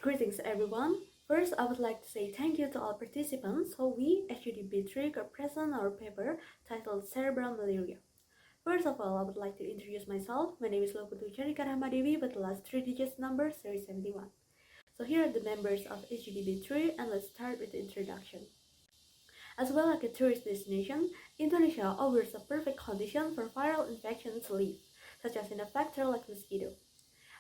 Greetings everyone. First, I would like to say thank you to all participants. So we, SGD B3, got present our paper titled Cerebral Malaria. First of all, I would like to introduce myself. My name is Putu Chandrika Dewi with the last 3 digits number 071. So here are the members of SGD B3 and let's start with the introduction. As well as a tourist destination, Indonesia offers a perfect condition for viral infections to live, such as in a factor like mosquito.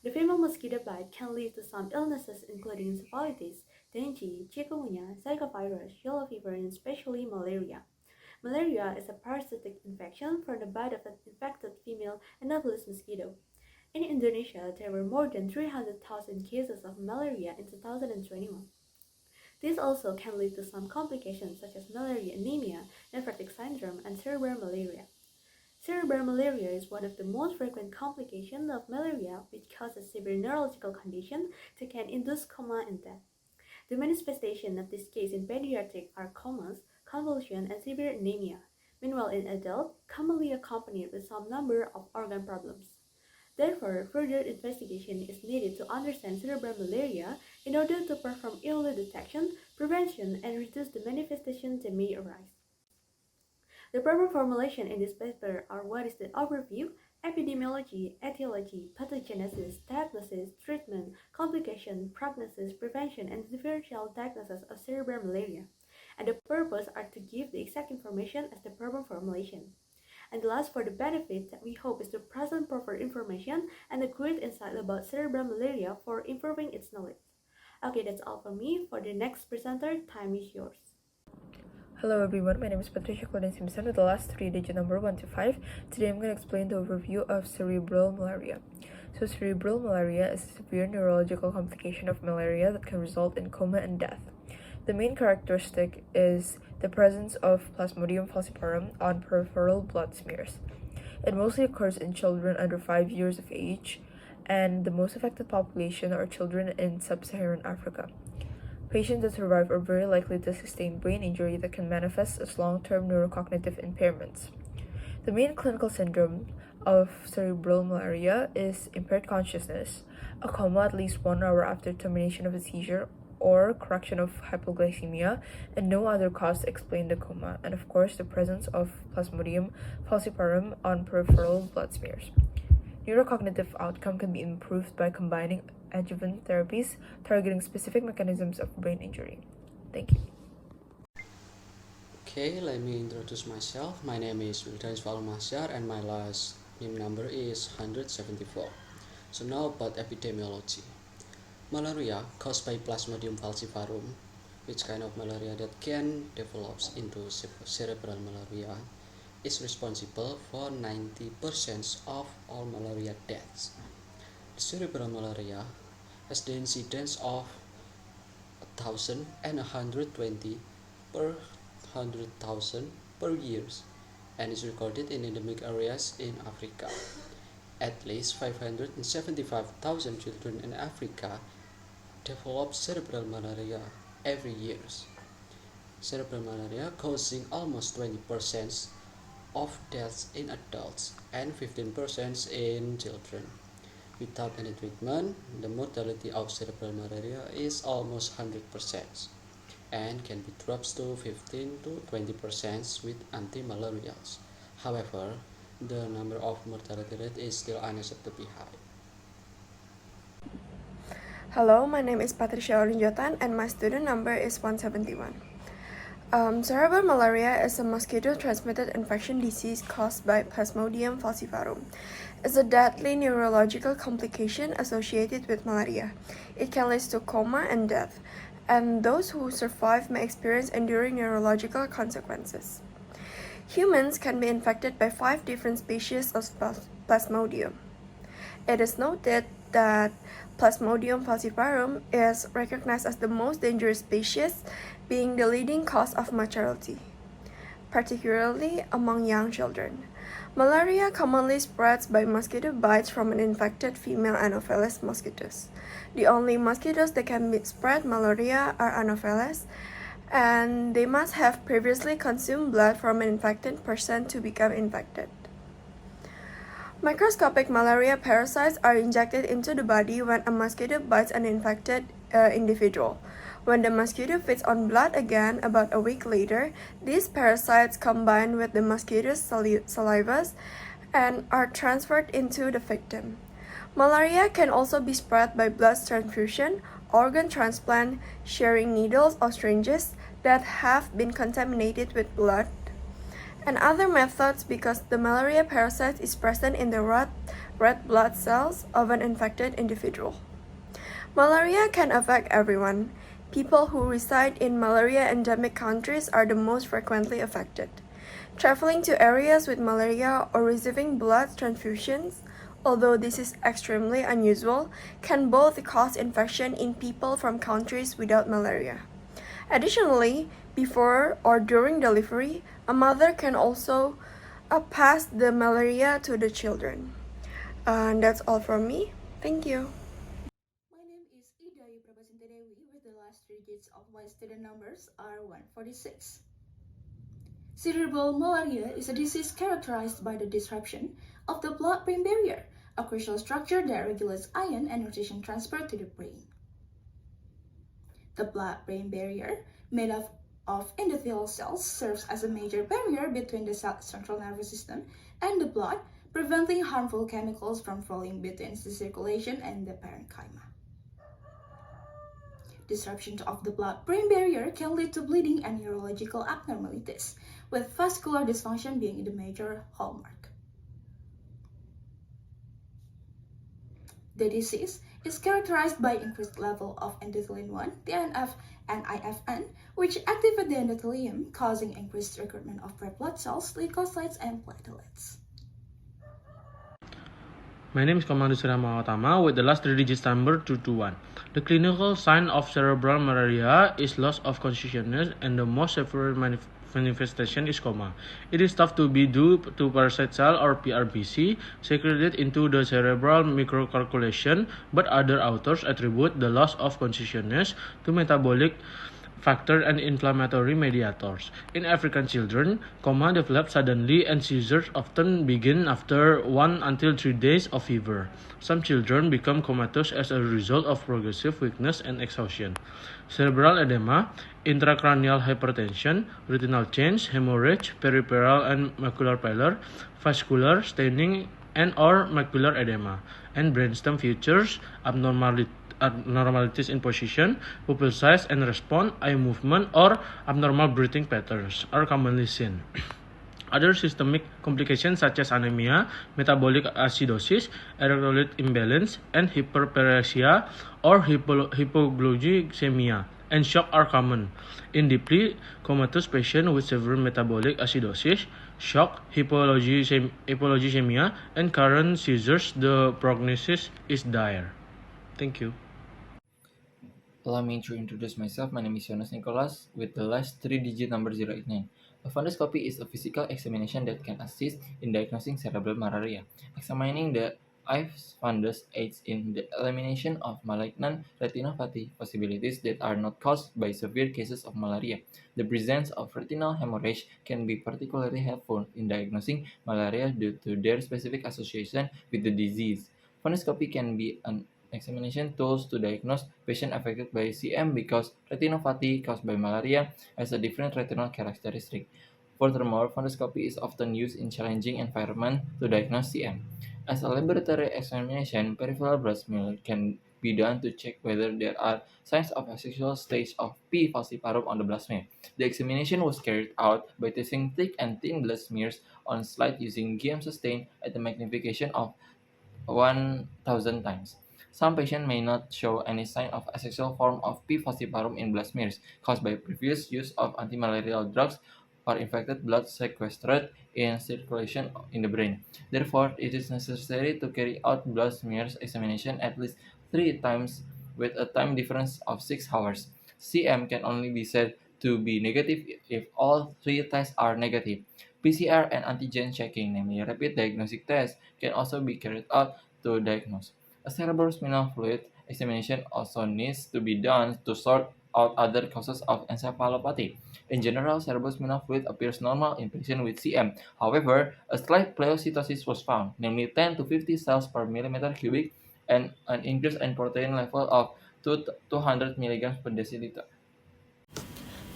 The female mosquito bite can lead to some illnesses including encephalitis, dengue, chikungunya, Zika virus, yellow fever, and especially malaria. Malaria is a parasitic infection from the bite of an infected female Anopheles mosquito. In Indonesia, there were more than 300,000 cases of malaria in 2021. This also can lead to some complications such as malaria anemia, nephrotic syndrome, and cerebral malaria. Cerebral malaria is one of the most frequent complications of malaria, which causes severe neurological condition that can induce coma and death. The manifestations of this case in pediatric are comas, convulsion, and severe anemia. Meanwhile, in adults, commonly accompanied with some number of organ problems. Therefore, further investigation is needed to understand cerebral malaria in order to perform early detection, prevention, and reduce the manifestations that may arise. The proper formulation in this paper are what is the overview, epidemiology, etiology, pathogenesis, diagnosis, treatment, complication, prognosis, prevention, and differential diagnosis of cerebral malaria. And the purpose are to give the exact information as the proper formulation. And the last for the benefit that we hope is to present proper information and a great insight about cerebral malaria for improving its knowledge. Okay, that's all from me. For the next presenter, time is yours. Hello everyone, my name is Patricia Simpson with the last 3 digit number 1 to 5. Today I'm going to explain the overview of cerebral malaria. So cerebral malaria is a severe neurological complication of malaria that can result in coma and death. The main characteristic is the presence of Plasmodium falciparum on peripheral blood smears. It mostly occurs in children under 5 years of age, and the most affected population are children in sub-Saharan Africa. Patients that survive are very likely to sustain brain injury that can manifest as long-term neurocognitive impairments. The main clinical syndrome of cerebral malaria is impaired consciousness, a coma at least 1 hour after termination of a seizure, or correction of hypoglycemia, and no other cause to explain the coma, and of course the presence of Plasmodium falciparum on peripheral blood smears. Neurocognitive outcome can be improved by combining adjuvant therapies targeting specific mechanisms of brain injury. Thank you. Okay, let me introduce myself. My name is Sifa'ul and my last NIM number is 174. So now about epidemiology. Malaria caused by Plasmodium falciparum, which kind of malaria that can develop into cerebral malaria, is responsible for 90% of all malaria deaths. The cerebral malaria has the incidence of 1,120 per 100,000 per year and is recorded in endemic areas in Africa. At least 575,000 children in Africa develop cerebral malaria every year. Cerebral malaria causing almost 20% of deaths in adults and 15% in children. Without any treatment, the mortality of cerebral malaria is almost 100% and can be dropped to 15 to 20% with anti-malarials. However, the number of mortality rate is still unacceptably high. Hello, my name is Patricia and my student number is 171. Cerebral malaria is a mosquito-transmitted infection disease caused by Plasmodium falciparum. It's a deadly neurological complication associated with malaria. It can lead to coma and death, and those who survive may experience enduring neurological consequences. Humans can be infected by 5 different species of Plasmodium. It is noted that Plasmodium falciparum is recognized as the most dangerous species, being the leading cause of mortality, particularly among young children. Malaria commonly spreads by mosquito bites from an infected female Anopheles mosquitoes. The only mosquitoes that can spread malaria are Anopheles, and they must have previously consumed blood from an infected person to become infected. Microscopic malaria parasites are injected into the body when a mosquito bites an infected individual. When the mosquito feeds on blood again about a week later, these parasites combine with the mosquito's saliva and are transferred into the victim. Malaria can also be spread by blood transfusion, organ transplant, sharing needles or syringes that have been contaminated with blood, and other methods because the malaria parasite is present in the red blood cells of an infected individual. Malaria can affect everyone. People who reside in malaria endemic countries are the most frequently affected. Traveling to areas with malaria or receiving blood transfusions, although this is extremely unusual, can both cause infection in people from countries without malaria. Additionally, before or during delivery, a mother can also pass the malaria to the children. And that's all from me. Thank you. My name is Dewi with the last three digits of my student numbers are 146. Cerebral malaria is a disease characterized by the disruption of the blood-brain barrier, a crucial structure that regulates ion and nutrition transfer to the brain. The blood-brain barrier, made up of endothelial cells, serves as a major barrier between the central nervous system and the blood, preventing harmful chemicals from flowing between the circulation and the parenchyma. Disruption of the blood-brain barrier can lead to bleeding and neurological abnormalities, with vascular dysfunction being the major hallmark. The disease is characterized by increased level of endothelin-1, TNF, and IFN, which activate the endothelium, causing increased recruitment of red blood cells, leukocytes, and platelets. My name is Komang Mahottama with the last three digits number 221. The clinical sign of cerebral malaria is loss of consciousness and the most severe manifestation is coma. It is thought to be due to parasite cell or PRBC secreted into the cerebral microcirculation, but other authors attribute the loss of consciousness to metabolic factor and inflammatory mediators. In African children, coma develops suddenly and seizures often begin after 1 until 3 days of fever. Some children become comatose as a result of progressive weakness and exhaustion. Cerebral edema, intracranial hypertension, retinal change, hemorrhage, peripheral and macular pallor, vascular staining and or macular edema, and brainstem features, abnormalities in position, pupil size and response, eye movement, or abnormal breathing patterns are commonly seen. Other systemic complications such as anemia, metabolic acidosis, electrolyte imbalance, and hyperparesia or hypoglycemia and shock are common. In deeply comatose patients with severe metabolic acidosis, shock, hypoglycemia, and current seizures, the prognosis is dire. Thank you. Allow me to introduce myself. My name is Yohanes with the last three-digit number 089. A funduscopy is a physical examination that can assist in diagnosing cerebral malaria. Examining the eye fundus aids in the elimination of malignant retinopathy possibilities that are not caused by severe cases of malaria. The presence of retinal hemorrhage can be particularly helpful in diagnosing malaria due to their specific association with the disease. Funduscopy can be an examination tools to diagnose patients affected by CM because retinopathy caused by malaria has a different retinal characteristic. Furthermore, funduscopy is often used in challenging environments to diagnose CM. As a laboratory examination, peripheral blood smear can be done to check whether there are signs of a sexual stage of P. falciparum on the blood smear. The examination was carried out by testing thick and thin blood smears on slide using GM sustain at a magnification of 1,000 times. Some patients may not show any sign of asexual form of P. falciparum in blood smears caused by previous use of antimalarial drugs or infected blood sequestered in circulation in the brain. Therefore, it is necessary to carry out blood smears examination at least 3 times with a time difference of 6 hours. CM can only be said to be negative if all 3 tests are negative. PCR and antigen checking, namely rapid diagnostic tests, can also be carried out to diagnose. A cerebrospinal fluid examination also needs to be done to sort out other causes of encephalopathy. In general, cerebrospinal fluid appears normal in patients with CM. However, a slight pleocytosis was found, namely 10 to 50 cells per millimeter cubic, and an increase in protein level of 200 milligrams per deciliter.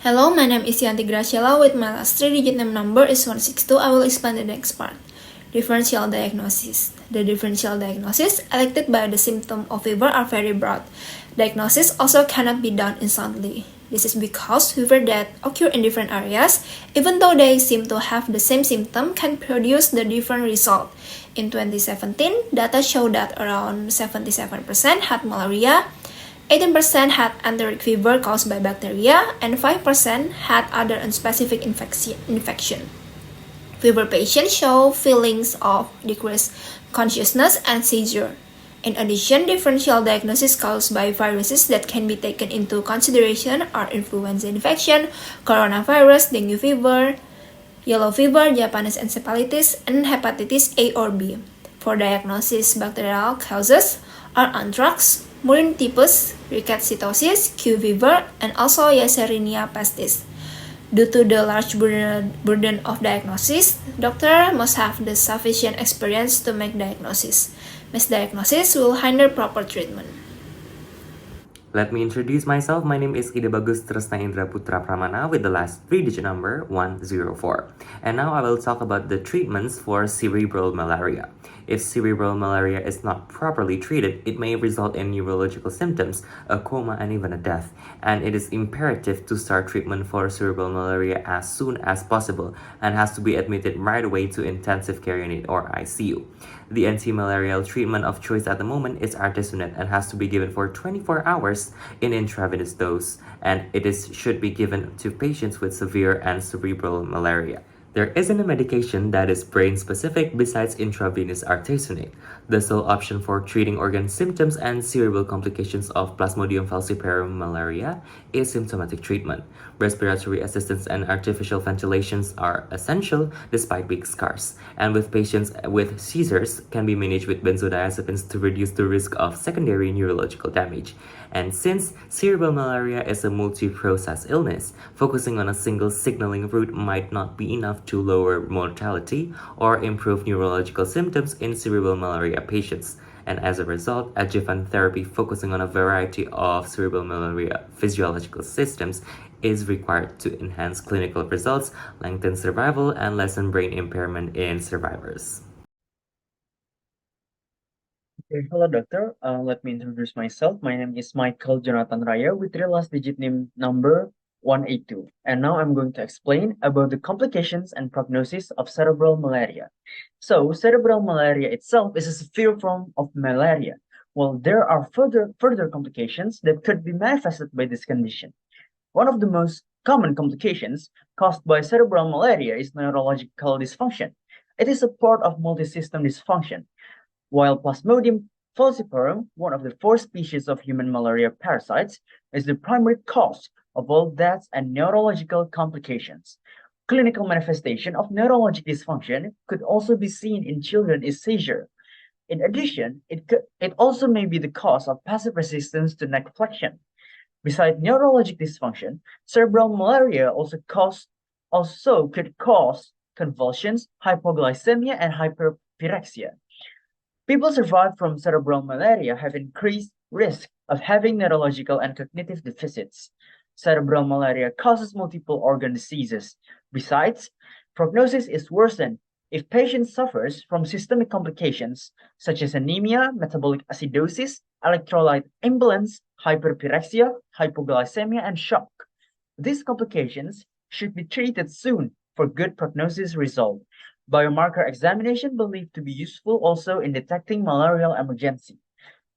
Hello, my name is Yanti Graciella with my last 3-digit name number is 162. I will explain the next part. Differential diagnosis. The differential diagnosis elected by the symptom of fever are very broad. Diagnosis also cannot be done instantly. This is because fever that occur in different areas, even though they seem to have the same symptom, can produce the different result. In 2017, data show that around 77% had malaria, 18% had enteric fever caused by bacteria, and 5% had other unspecific infection. Fever patients show feelings of decreased consciousness and seizure. In addition, differential diagnosis caused by viruses that can be taken into consideration are influenza infection, coronavirus, dengue fever, yellow fever, Japanese encephalitis, and hepatitis A or B. For diagnosis, bacterial causes are anthrax, murine typhus, rickettsiosis, Q fever, and also Yersinia pestis. Due to the large burden of diagnosis, doctor must have the sufficient experience to make diagnosis. Misdiagnosis will hinder proper treatment. Let me introduce myself. My name is Bagus Tresna Indra Putra Pramana with the last 3-digit number 104. And now I will talk about the treatments for cerebral malaria. If cerebral malaria is not properly treated, it may result in neurological symptoms, a coma, and even a death. And it is imperative to start treatment for cerebral malaria as soon as possible and has to be admitted right away to intensive care unit or ICU. The anti-malarial treatment of choice at the moment is artesunate and has to be given for 24 hours in intravenous dose, and should be given to patients with severe and cerebral malaria. There isn't a medication that is brain-specific besides intravenous artesunate. The sole option for treating organ symptoms and cerebral complications of Plasmodium falciparum malaria is symptomatic treatment. Respiratory assistance and artificial ventilations are essential despite being scarce, and with patients with seizures can be managed with benzodiazepines to reduce the risk of secondary neurological damage. And since cerebral malaria is a multi-process illness, focusing on a single signaling route might not be enough to lower mortality or improve neurological symptoms in cerebral malaria patients. And as a result, adjuvant therapy focusing on a variety of cerebral malaria physiological systems is required to enhance clinical results, lengthen survival, and lessen brain impairment in survivors. Okay, hello doctor. Let me introduce myself. My name is Michael Jonathan Raya with the last digit name number 182. And now I'm going to explain about the complications and prognosis of cerebral malaria. So cerebral malaria itself is a severe form of malaria. Well, there are further complications that could be manifested by this condition. One of the most common complications caused by cerebral malaria is neurological dysfunction. It is a part of multisystem dysfunction. While Plasmodium falciparum, one of the 4 species of human malaria parasites, is the primary cause of all deaths and neurological complications. Clinical manifestation of neurologic dysfunction could also be seen in children is seizure. In addition, it also may be the cause of passive resistance to neck flexion. Besides neurologic dysfunction, cerebral malaria also could cause convulsions, hypoglycemia, and hyperpyrexia. People survived from cerebral malaria have increased risk of having neurological and cognitive deficits. Cerebral malaria causes multiple organ diseases. Besides, prognosis is worsened if patient suffers from systemic complications such as anemia, metabolic acidosis, electrolyte imbalance, hyperpyrexia, hypoglycemia, and shock. These complications should be treated soon for good prognosis result. Biomarker examination believed to be useful also in detecting malarial emergency.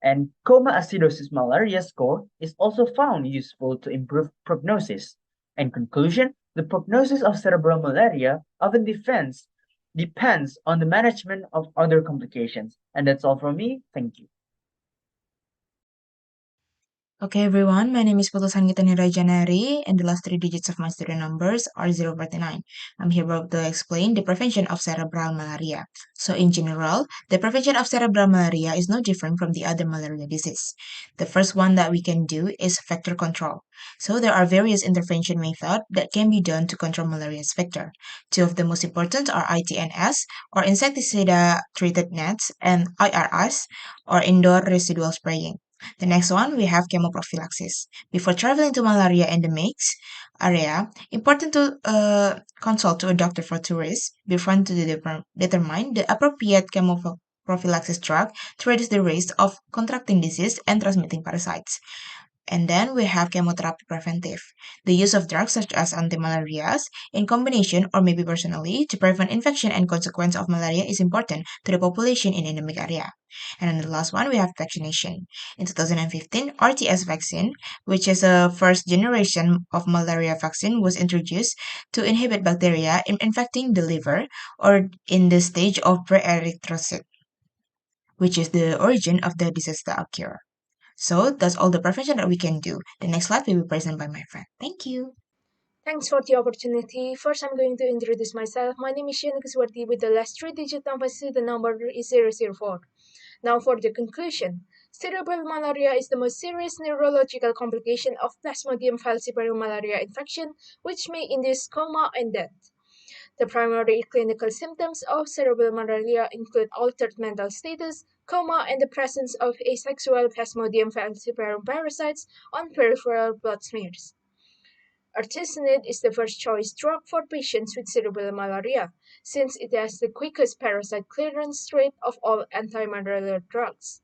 And coma acidosis malaria score is also found useful to improve prognosis. In conclusion, the prognosis of cerebral malaria often depends on the management of other complications. And that's all from me. Thank you. Okay, everyone, my name is Putu Nirajanari, and the last three digits of my student numbers are 049. I'm here to explain the prevention of cerebral malaria. So, in general, the prevention of cerebral malaria is no different from the other malaria disease. The first one that we can do is vector control. So, there are various intervention methods that can be done to control malaria's vector. Two of the most important are ITNS, or insecticide-treated nets, and IRS, or indoor residual spraying. The next one, we have chemoprophylaxis. Before traveling to malaria endemics area, important to consult to a doctor for tourists before to determine the appropriate chemoprophylaxis drug to reduce the risk of contracting disease and transmitting parasites. And then we have chemotherapy preventive. The use of drugs such as antimalarials in combination or maybe personally to prevent infection and consequence of malaria is important to the population in endemic area. And then the last one, we have vaccination. In 2015, RTS vaccine, which is a first generation of malaria vaccine, was introduced to inhibit bacteria in infecting the liver or in the stage of pre-erythrocyte, which is the origin of the disease that occur. So that's all the prevention that we can do. The next slide will be presented by my friend. Thank you. Thanks for the opportunity. First, I'm going to introduce myself. My name is Sienny Kuswardi with the last three-digit number. The number is 004. Now for the conclusion. Cerebral malaria is the most serious neurological complication of Plasmodium falciparum malaria infection, which may induce coma and death. The primary clinical symptoms of cerebral malaria include altered mental status, coma, and the presence of asexual Plasmodium falciparum parasites on peripheral blood smears. Artesunate is the first choice drug for patients with cerebral malaria, since it has the quickest parasite clearance rate of all antimalarial drugs.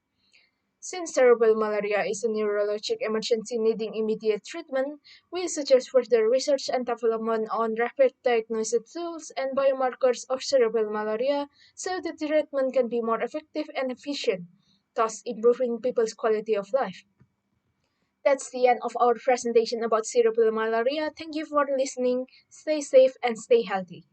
Since cerebral malaria is a neurologic emergency needing immediate treatment, we suggest further research and development on rapid diagnosis tools and biomarkers of cerebral malaria so the treatment can be more effective and efficient, thus improving people's quality of life. That's the end of our presentation about cerebral malaria. Thank you for listening. Stay safe and stay healthy.